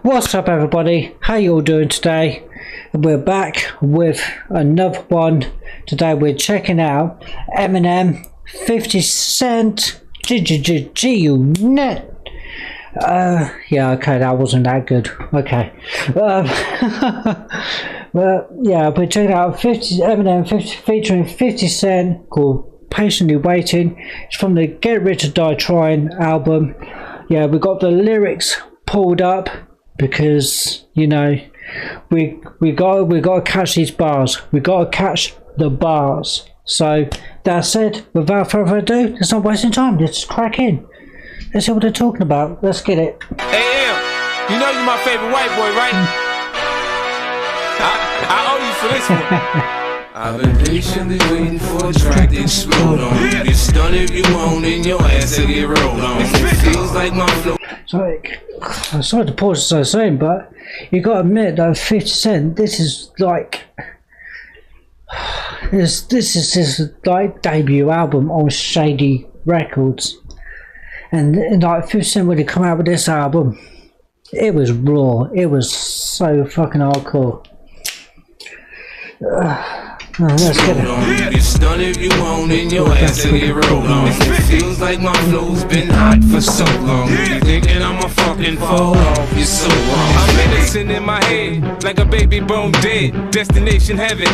What's up everybody, how you all doing today? We're back with another one. Today we're checking out Eminem 50 Cent G-U-Net. Yeah, okay, that wasn't that good. Okay. But yeah, we're checking out Eminem 50 featuring 50 Cent called Patiently Waiting. It's from the Get Rich or Die Trying album. Yeah, we got the lyrics pulled up because, you know, we got to catch these bars. We got to catch the bars. So that said, without further ado, let's not wasting time. Let's crack in. Let's see what they're talking about. Let's get it. Hey, you know you're my favorite white boy, right? I owe you for this one. I've been patiently waiting for a track to explode on. You get stunned if you want, and your ass will get rolled on. It feels like my flow. I'm sorry to pause so soon, but you got to admit that 50 Cent, this is like this is his like debut album on Shady Records, and like 50 Cent when he come out with this album, it was raw. It was so fucking hardcore. Let's get it. You get stunned if you want, and your ass will get rolled on. It feels like my flow's been hot for so long. You thinking I'ma fucking fall off? You're so wrong. I'm innocent in my head, like a baby bone dead. Destination heaven,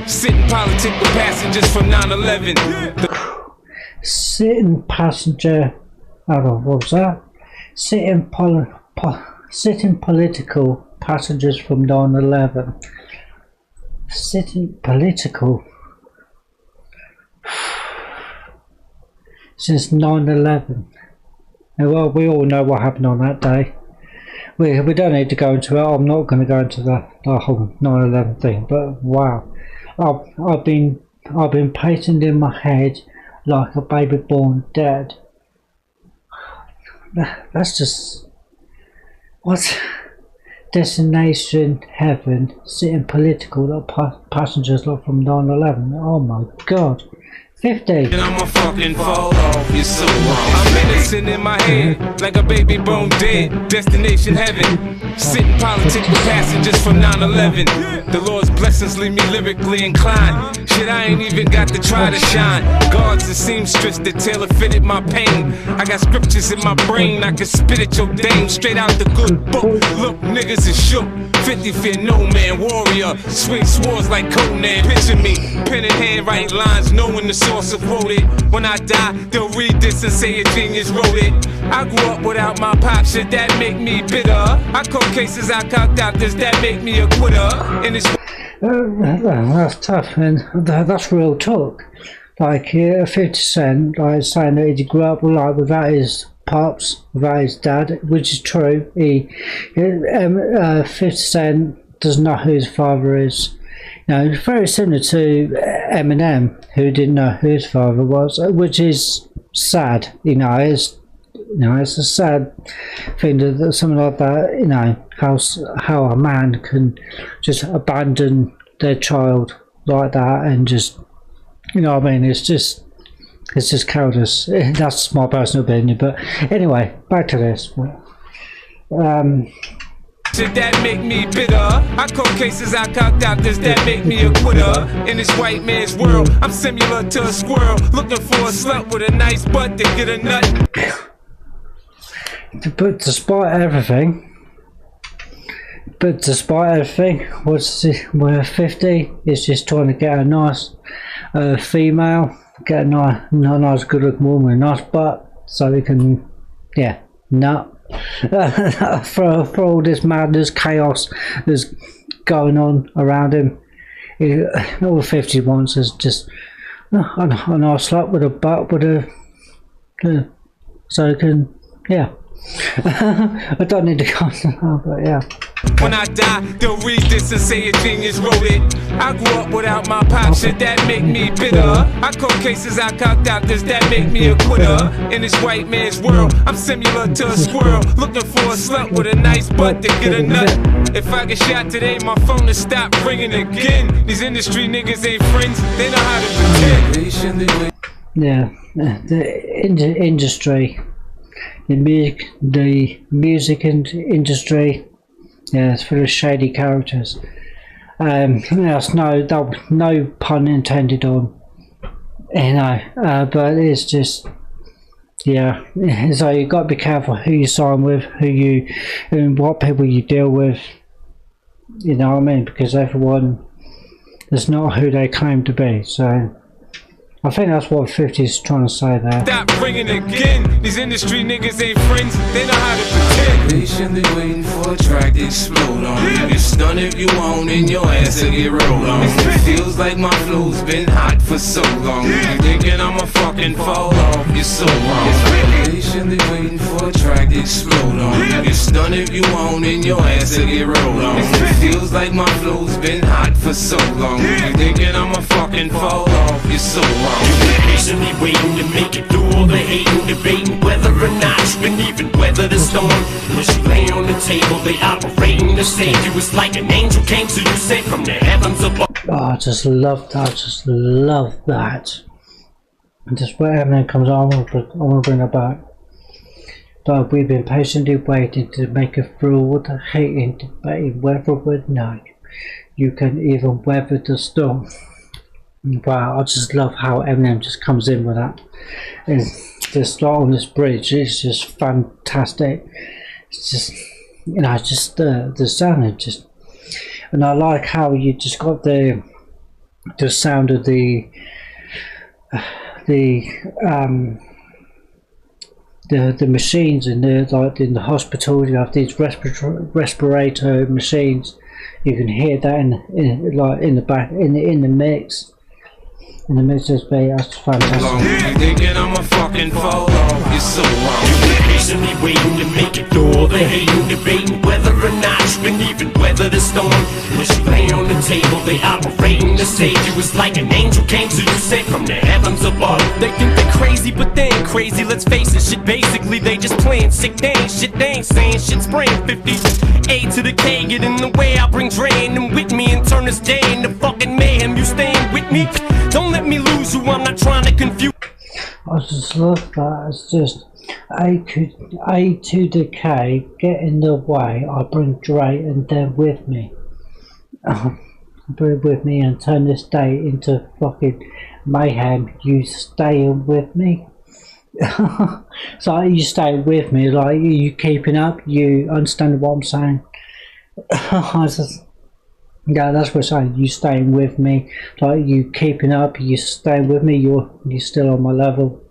sitting politic with passengers from 9/11. Sitting passenger. Hold on, what was that? Sitting political passengers from 9/11. Sitting political since 9/11. Well, we all know what happened on that day. We don't need to go into it. I'm not going to go into the whole 9/11 thing. But wow, I've been painted in my head like a baby born dead. That's just what. Destination heaven, sitting political, passengers look from 9/11. Oh my god. 50. And I'ma fucking fall off, you're so wrong. I'm innocent in my head, like a baby bone dead. Destination heaven, sitting politic with passengers from 9/11. The Lord's blessings leave me lyrically inclined. Shit, I ain't even got to try to shine. Guards and seamstress that tailor fitted my pain. I got scriptures in my brain, I can spit at your dame straight out the good book. Look, niggas is shook. 50 fear no man, warrior. Swing swords like Conan. Picture me, pen in hand, write lines, knowing the source of quoted. When I die, they'll read this and say a genius wrote it. I grew up without my pop, should that make me bitter? I caught cases, I cocked out, does that make me a quitter? And it's that's tough, and that's real talk. Like 50 Cent, like saying that he grew up like without his pops, without his dad, which is true. 50 Cent doesn't know who his father is. You know, it's very similar to Eminem, who didn't know who his father was, which is sad. It's a sad thing that something like that. You know, how a man can just abandon their child like that and just, you know what I mean? It's just cowardice. That's my personal opinion. But anyway, back to this. Should that make me bitter? I caught cases, I cocked out, does that make me a quitter? In this white man's world, I'm similar to a squirrel, looking for a slut with a nice butt to get a nut. But despite everything, where 50 is just trying to get a nice female, get a nice good looking woman, a nice butt, so he can, yeah, nut. for all this madness, chaos that's going on around him, all 50 wants is just a nice slut with a butt, so he can, yeah. I don't need to go on, but yeah. When I die, they'll read this and say a genius wrote it. I grew up without my pop, should that make me bitter? I caught cases, I cocked out, does that make me a quitter? In this white man's world, I'm similar to a squirrel, looking for a slut with a nice butt to get a nut. If I get shot today, my phone will stop ringing again. These industry niggas ain't friends, they know how to pretend. Yeah, the industry, the music industry, Yeah, it's full of shady characters. That's no pun intended on, you know. But it's just, yeah. So you got to be careful who you sign with, and what people you deal with. You know what I mean? Because everyone is not who they claim to be. So I think that's what 50 is trying to say there. Stop ringing again. These industry niggas ain't friends. They know how to pretend. Patiently waiting for a track to explode on you. You stun if you want and your ass will get rolled on. It feels like my flow's been hot for so long. You thinking I'ma fucking fall off? You're so wrong. Patiently waiting for a track to explode on you. You stun if you want and your ass will get rolled on. It feels like my flow's been hot for so long. You thinking I'ma fucking fall off? You're so wrong. You've been patiently waiting to make it through all the hating, debating whether or not you can even weather the storm. As you lay on the table, they operating to save you. It's like an angel came to you, sent from the heavens above. Oh, I just love that. I just love that. And just where Eminem comes on, I want to bring it back. But we've been patiently waiting to make it through all the hating, debating whether or not you can even weather the storm. Wow, I just love how Eminem just comes in with that. And just on this bridge, it's just fantastic. It's just, you know, just the sound is just, and I like how you just got the sound of the machines in in the hospital. You have these respirator machines. You can hear that in the back in the mix. In the mix of beat, that's fantastic. You thinking I'ma fucking fall off? You're so wrong. You've been patiently waiting to make it through all the hating, debating whether or not you can even weather the storm. As you lay on the table, they operating to save you. It's like an angel came to you, sent from the heavens above. They think they're crazy, but they ain't crazy, let's face it. Shit, basically, they just playing sick. They ain't shit, they ain't saying shit. Spraying 50 A to the K, get in the way. I bring Dre and them with me and turn this day into fucking mayhem. You staying with me? Don't let me lose you, I'm not trying to confuse. I just love that. It's just A to the K, get in the way. I bring Dre and them with me. Bring with me and turn this day into fucking mayhem. You staying with me? So you stay with me, like you keeping up, you understand what I'm saying? Yeah, that's what I'm saying. You staying with me, like you keeping up, you staying with me, you're still on my level.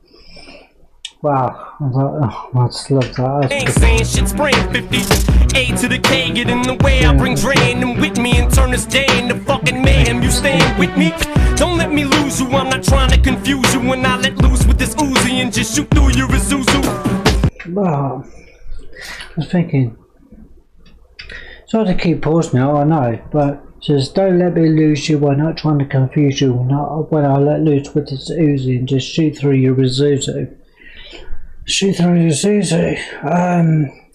Wow, I just love that. Ain't saying shit, spraying 50 A to the K, get in the way. I bring Dre and them with me and turn this day into fucking mayhem. You staying with me? Don't let me lose you, I'm not trying to confuse you. When I let loose with this Uzi and just shoot through your Isuzu. Wow, I was thinking, sorry to keep pausing now, I know, but just don't let me lose you. I'm not trying to confuse you. When I let loose with this Uzi and just shoot through your Isuzu. Shoot through your Isuzu.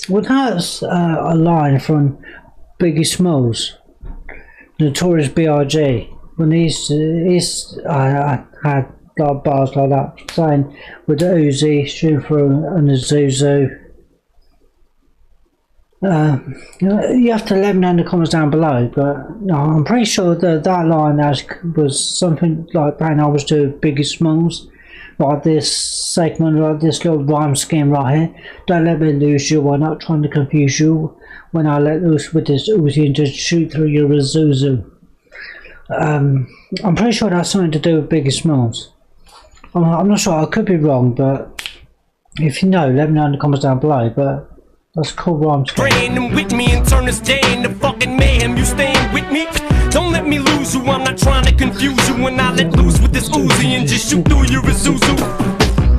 Well, that's a line from Biggie Smalls, Notorious B.I.G. When he's had like bars like that, saying with the Uzi, shooting through an Isuzu. You have to let me know in the comments down below, but no, I'm pretty sure that line was something like that. I was doing Biggie Smalls, like this segment, like this little rhyme scheme right here. Don't let me lose you, I'm not trying to confuse you. When I let loose with this Uzi and just shoot through your Isuzu. I'm pretty sure that's something to do with Biggie Smalls. I'm not sure, I could be wrong, but if you know, let me know in the comments down below. But that's a cool rhyme scheme. Praying them with me and turn this day into fucking mayhem. You staying with me? Don't let me lose you, I'm not trying to confuse you. When I let loose with this Uzi and just shoot through your Isuzu.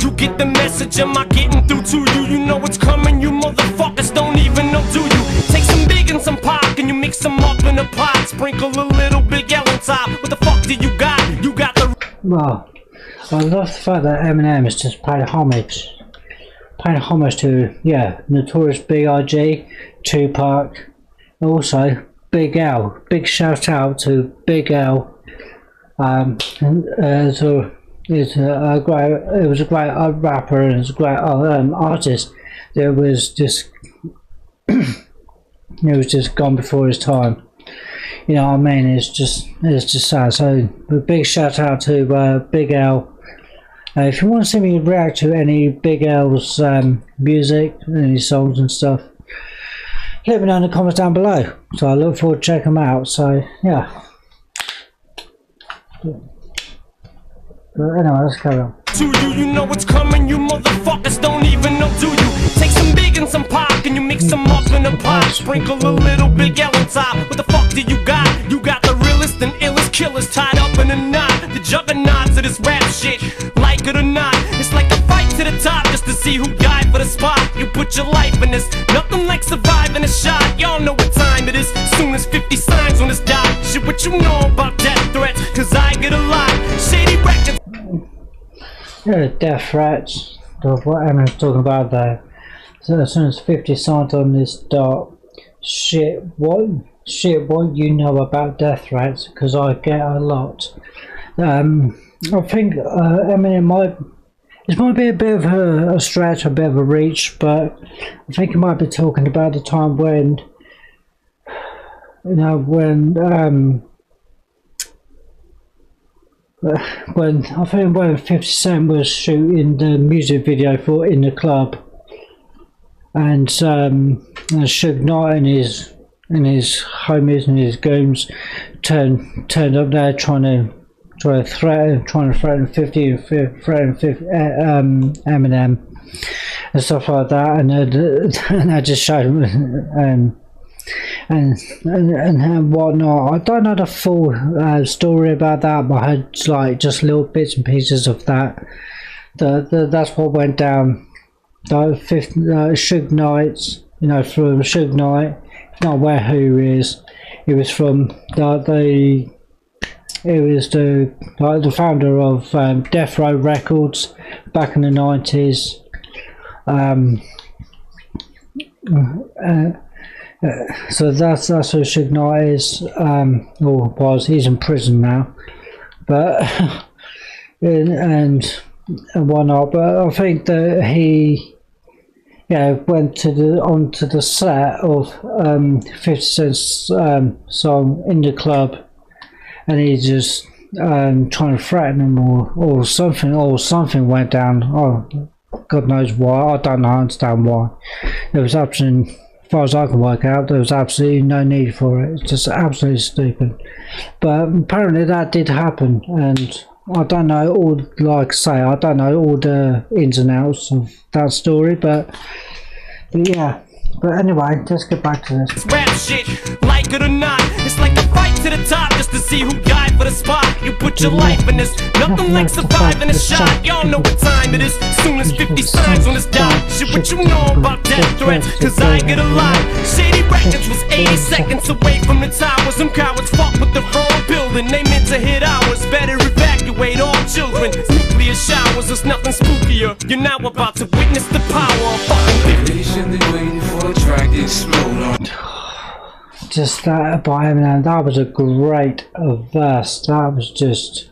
You get the message, am I getting through to you? You know it's coming, you motherfuckers don't even know, do you? Take some big and some pop, and you mix them up in a pot. Sprinkle a little Big L on top. What the fuck do you got? You got the... Well, I love the fact that Eminem has just paid homage to, yeah, Notorious B.I.G., Tupac, also Big L. Big shout out to Big L. It was a great rapper, and it was a great artist. There was just He was just gone before his time. You know what I mean? It's just sad. So a big shout out to Big L. If you want to see me react to any Big L's music, any songs and stuff, let me know in the comments down below. So I look forward to checking them out. So yeah. But anyway, let's carry on. To you, you know what's coming, you motherfuckers don't even know, do you? Take some big and some pop, and you mix them up in a pot. Sprinkle a little Big L on top. What the fuck do you got? You got the realest and illest killers tied up in a knot. The juggernauts of this rap shit, like it or not. It's like a fight to the top just to see who died for the spot. You put your life in this, nothing like surviving a shot. Y'all know what time it is, soon as 50 signs on this dot. Shit, what you know about death threats, cause I get a lot. Shady records. Yeah, death threats, what Eminem's talking about there. So as soon as 50 signs on this dot, shit, what you know about death threats? Because I get a lot. I think Eminem might be a bit of a stretch, a bit of a reach, but I think he might be talking about the time when, you know, when 50 Cent was shooting the music video for In the Club, and Suge Knight and his homies and his goons turned up there trying to threaten 50 and threaten Eminem and stuff like that, and I just showed him and whatnot. I don't know the full story about that, but I had like just little bits and pieces of that. That's what went down. Suge Knight's, you know, from Suge Knight, not aware who he is. It was from the founder of Death Row Records back in the 90s. So that's who Suge Knight is, or was. He's in prison now, but and whatnot. But I think that he, went onto the set of 50 Cent's song In the Club, and he just trying to threaten him or something went down. Oh, God knows why. I don't understand why. There was absolutely, as far as I can work out, there was absolutely no need for it. It's just absolutely stupid. But apparently that did happen, and I don't know all, like I say, I don't know all the ins and outs of that story, but yeah. But anyway, let's get back to this. Rap shit, like it or not, it's like a fight to the top just to see who died for the spot. You put your life in this, nothing like surviving a shot. Y'all know what time it is, soon as 50 signs on this dot. Shit, what you know about death threats, cause I get a lot. Shady Records was 80 seconds away from the tower. Some cowards fuck with the wrong building, they meant to hit ours. Better evacuate all children, nuclear showers, there's nothing spookier. You're now about to witness the power of fucking Waiting for a track to explode on. Just that by Eminem, that was a great verse. That was just,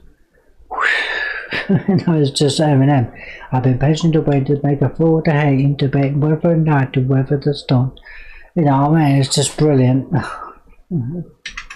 that was just Eminem. I've been patiently waiting to make a fool to hate, debating whether or not to weather the storm. You know what I mean? It's just brilliant.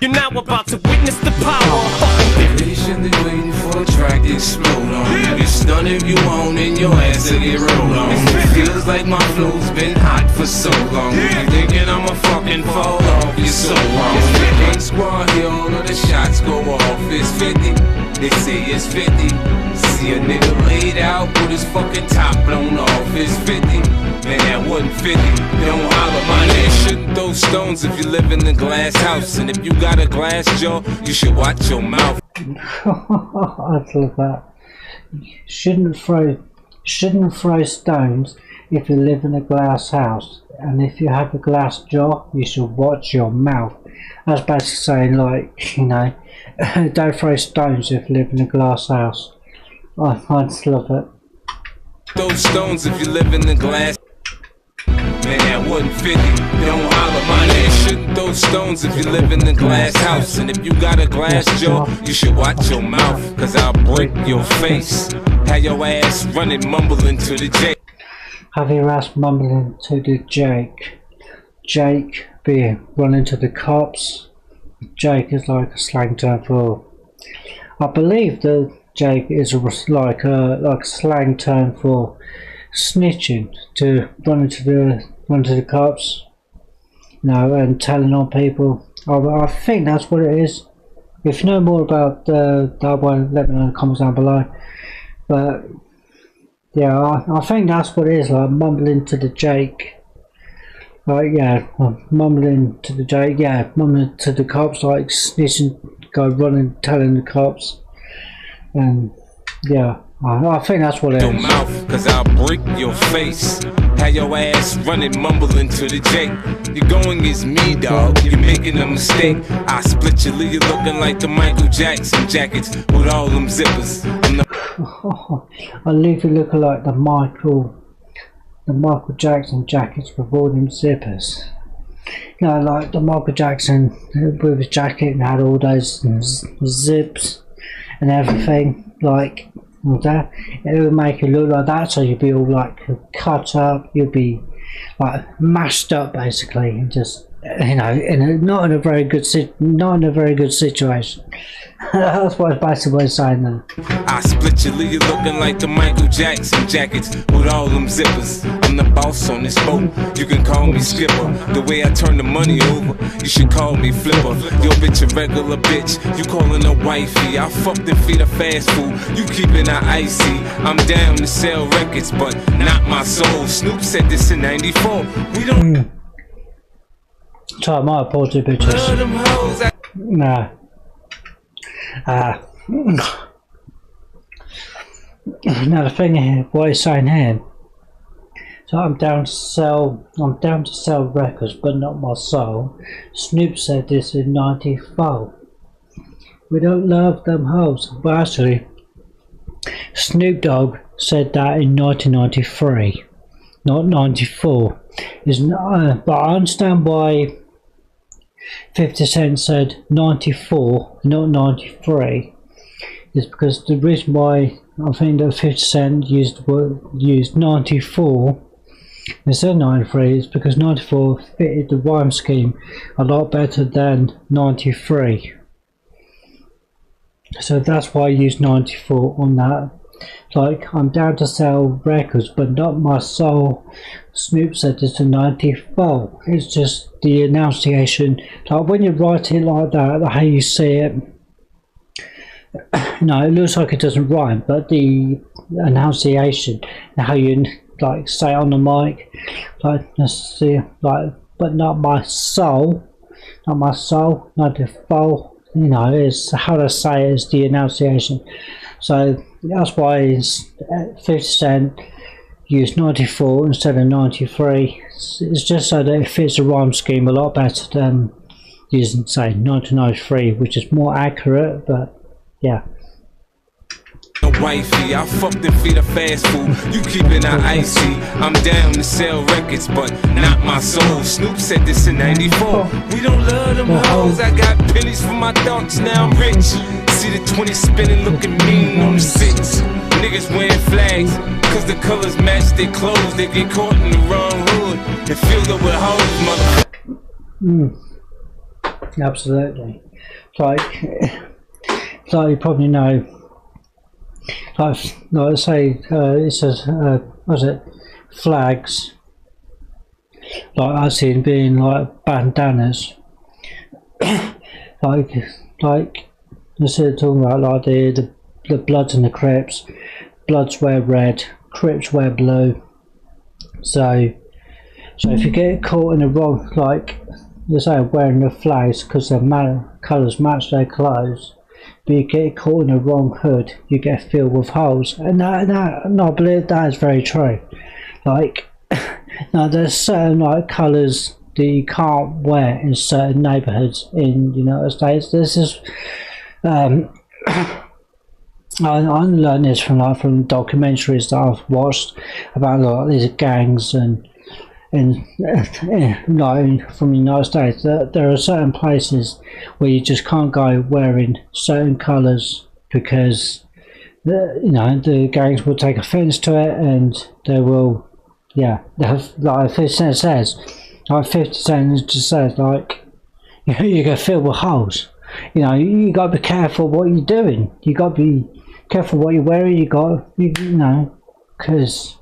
You're now about to witness the power of fucking Patiently waiting for a track to explode on. You get stunned if you want and your ass to get rolled on. It feels like my flow's been hot for so long. You thinking I'ma fucking fall off, you're so wrong. Gang squad here, all of the shots go off. It's 50, they say it's 50. See a nigga laid out with his fucking top blown off. It's 50, man that wasn't 50. Don't holler, my nigga. Shouldn't throw stones if you live in a glass house. And if you got a glass jaw, you should watch your mouth. I love that. Shouldn't throw stones if you live in a glass house, and if you have a glass jaw, you should watch your mouth. That's basically saying, like, you know, don't throw stones if you live in a glass house. I just love it. Throw stones if you live in a glass. Man, that wasn't 50. Don't holler, my nigga. Shouldn't throw stones if you live in a glass house. And if you got a glass jaw, you should watch your mouth, cause I'll break your face. Have your ass running, mumbling to the J. Have your ass mumbling to the Jake. Jake be running to the cops. Jake is like a slang term for, I believe that Jake is like a slang term for snitching, to run to the cops, you know, and telling on people. I think that's what it is. If you know more about that one, let me know in the comments down below. But yeah, I think that's what it is, like mumbling to the Jake. Like, yeah, mumbling to the Jake, yeah, mumbling to the cops, like snitching, go running, telling the cops. And yeah, I think that's what it Your is. mouth, cause I'll break your face. Have your ass running, mumbling to the Jake. You're going against me, dog. You're making a mistake. I split your lead, you're looking like the Michael Jackson jackets with all them zippers. I'm the I leave you looking like the Michael Jackson jackets with all them zippers. You know, like the Michael Jackson with his jacket and had all those zips and everything, like that. It would make you look like that, so you'd be all like cut up, you'd be like mashed up basically, and just, you know, not in a very good situation. That's what basically it's saying there. I split your lead, you're looking like the Michael Jackson jackets with all them zippers. I'm the boss on this boat, you can call me skipper. The way I turn the money over, you should call me flipper. Yo bitch a regular bitch, you calling her wifey. I fucked and feed her fast food, you keeping her icy. I'm down to sell records, but not my soul. Snoop said this in 94. We don't So I might have pulled two pictures. love them hoes. Nah. Now the thing here, what he's saying here, so I'm down to sell records but not my soul. Snoop said this in 94. We don't love them hoes. But actually Snoop Dogg said that in 1993, not 94. But I understand why 50 Cent said 94, not 93, is because the reason why I think that 50 Cent used 94 instead of 93 is because 94 fitted the rhyme scheme a lot better than 93. So that's why I used 94 on that. Like, I'm down to sell records but not my soul. Snoop said this in 94. It's just the enunciation. Like, when you write it like that, how you see it, no, it looks like it doesn't rhyme, but the enunciation, how you like say it on the mic, like, let's see, like, but not my soul, 94. You know, it's how to say it is the enunciation. So that's why it's 50 Cent used 94 instead of 93. It's just so that it fits the rhyme scheme a lot better than using, say, 1993, which is more accurate, but yeah. Wifey, I fucked and feed her fast food, you keeping her icy. I'm down to sell records, but not my soul. Snoop said this in 94. We don't love them hoes. I got pennies for my thoughts, now I'm rich. See the 20 spinning, looking mean on the 6. Niggas wearing flags, cause the colors match their clothes. They get caught in the wrong hood and filled up with hoes, motherfucker. Absolutely. Like you probably know, like say it says what's it, flags, like I see them being like bandanas. like instead of talking about like the Bloods and the Crips, Bloods wear red, Crips wear blue. So if you get caught in the wrong, like they say wearing the flags because their colours match their clothes, but you get caught in the wrong hood, you get filled with holes. And no, I believe that is very true. Like, now there's certain like colours that you can't wear in certain neighbourhoods in the United States. This is I learned this from documentaries that I've watched about like these gangs and like from the United States. There are certain places where you just can't go wearing certain colours because the gangs will take offence to it, and they will, yeah, like 50 Cent says, like 50 Cent just says, like, you get filled with holes. You know, you got to be careful what you're doing. You got to be careful what you're wearing. You know, because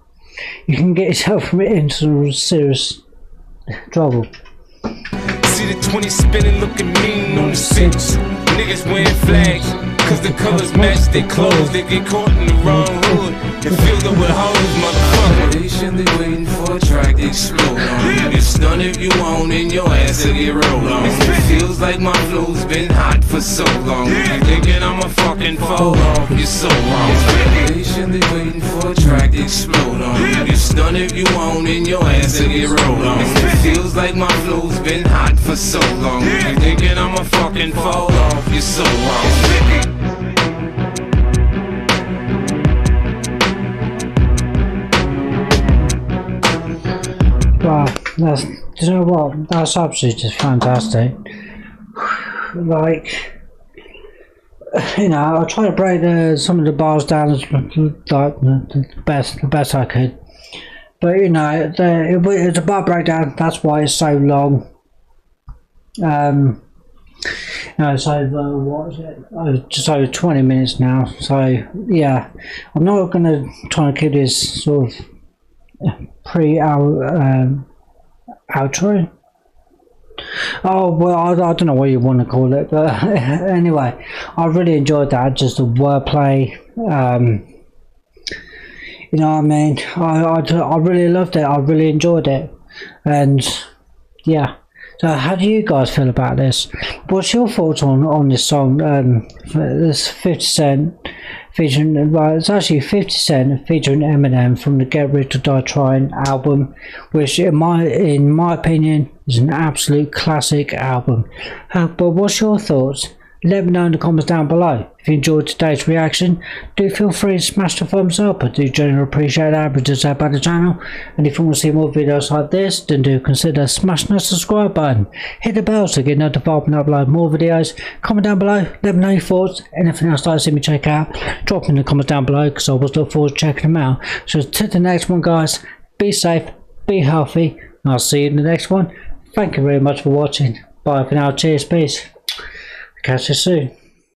you can get yourself into some serious trouble. See the 20 spinning, looking mean on the 6. Niggas wearing flags, cause the colors match their clothes. They get caught in the wrong hood and filled up with hoes, motherfucker. Patiently waiting for a track to explode on. You get stunned if you want and your ass will get rolled on. It feels like my flow's been hot for so long. You thinking I'ma fucking fall off, you're so wrong. Patiently waiting for a track to explode on. You get stunned if you want and your ass will get rolled on. It feels like my flow's been hot for so long. You thinking I'ma fucking fall off, you're so wrong. Wow, that's, you know what, that's absolutely just fantastic. Like, you know, I try to break some of the bars down as like the best I could, but you know, it's a bar breakdown. That's why it's so long. No, so what is it? Just over 20 minutes now. So yeah, I'm not gonna try and keep this sort of pre-outro. Oh well, I don't know what you want to call it, but anyway, I really enjoyed that. Just the wordplay, you know what I mean. I really loved it. I really enjoyed it, and yeah. So how do you guys feel about this? What's your thoughts on this song? This 50 Cent featuring, well, it's actually 50 Cent featuring Eminem from the Get Rich or Die Trying album, which in my opinion is an absolute classic album. But what's your thoughts? Let me know in the comments down below. If you enjoyed today's reaction, do feel free to smash the thumbs up. I do generally appreciate that, but just about the channel. And if you want to see more videos like this, then do consider smashing the subscribe button. Hit the bell to get notified when I upload more videos. Comment down below, let me know your thoughts. Anything else that I see me check out, drop in the comments down below, because I always look forward to checking them out. So to the next one, guys, be safe, be healthy, and I'll see you in the next one. Thank you very much for watching. Bye for now, cheers, peace. Catch you soon.